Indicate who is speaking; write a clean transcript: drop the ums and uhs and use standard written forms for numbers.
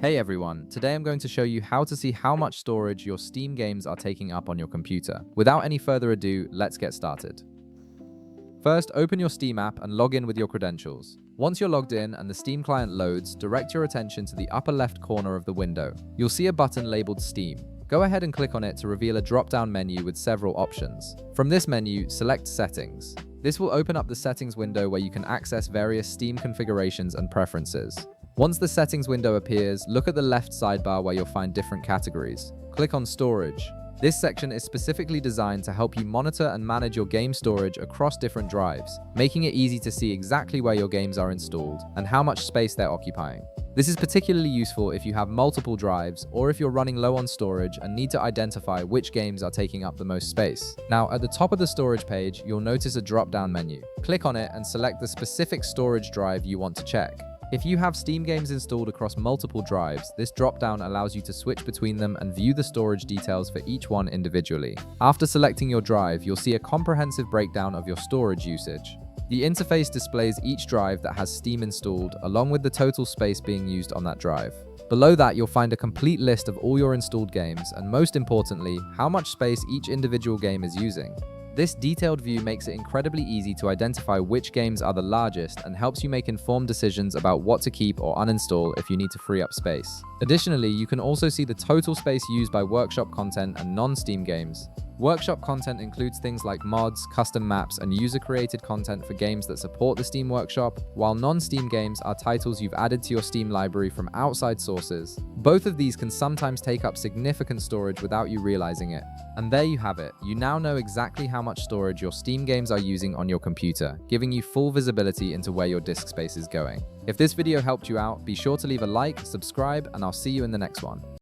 Speaker 1: Hey everyone, today I'm going to show you how to see how much storage your Steam games are taking up on your computer. Without any further ado, let's get started. First, open your Steam app and log in with your credentials. Once you're logged in and the Steam client loads, direct your attention to the upper left corner of the window. You'll see a button labeled Steam. Go ahead and click on it to reveal a drop-down menu with several options. From this menu, select Settings. This will open up the settings window where you can access various Steam configurations and preferences. Once the settings window appears, look at the left sidebar where you'll find different categories. Click on Storage. This section is specifically designed to help you monitor and manage your game storage across different drives, making it easy to see exactly where your games are installed and how much space they're occupying. This is particularly useful if you have multiple drives or if you're running low on storage and need to identify which games are taking up the most space. Now, at the top of the storage page, you'll notice a drop-down menu. Click on it and select the specific storage drive you want to check. If you have Steam games installed across multiple drives, this drop-down allows you to switch between them and view the storage details for each one individually. After selecting your drive, you'll see a comprehensive breakdown of your storage usage. The interface displays each drive that has Steam installed, along with the total space being used on that drive. Below that, you'll find a complete list of all your installed games, and most importantly, how much space each individual game is using. This detailed view makes it incredibly easy to identify which games are the largest and helps you make informed decisions about what to keep or uninstall if you need to free up space. Additionally, you can also see the total space used by Workshop content and non-Steam games. Workshop content includes things like mods, custom maps, and user-created content for games that support the Steam Workshop, while non-Steam games are titles you've added to your Steam library from outside sources. Both of these can sometimes take up significant storage without you realizing it. And there you have it. You now know exactly how much storage your Steam games are using on your computer, giving you full visibility into where your disk space is going. If this video helped you out, be sure to leave a like, subscribe, and I'll see you in the next one.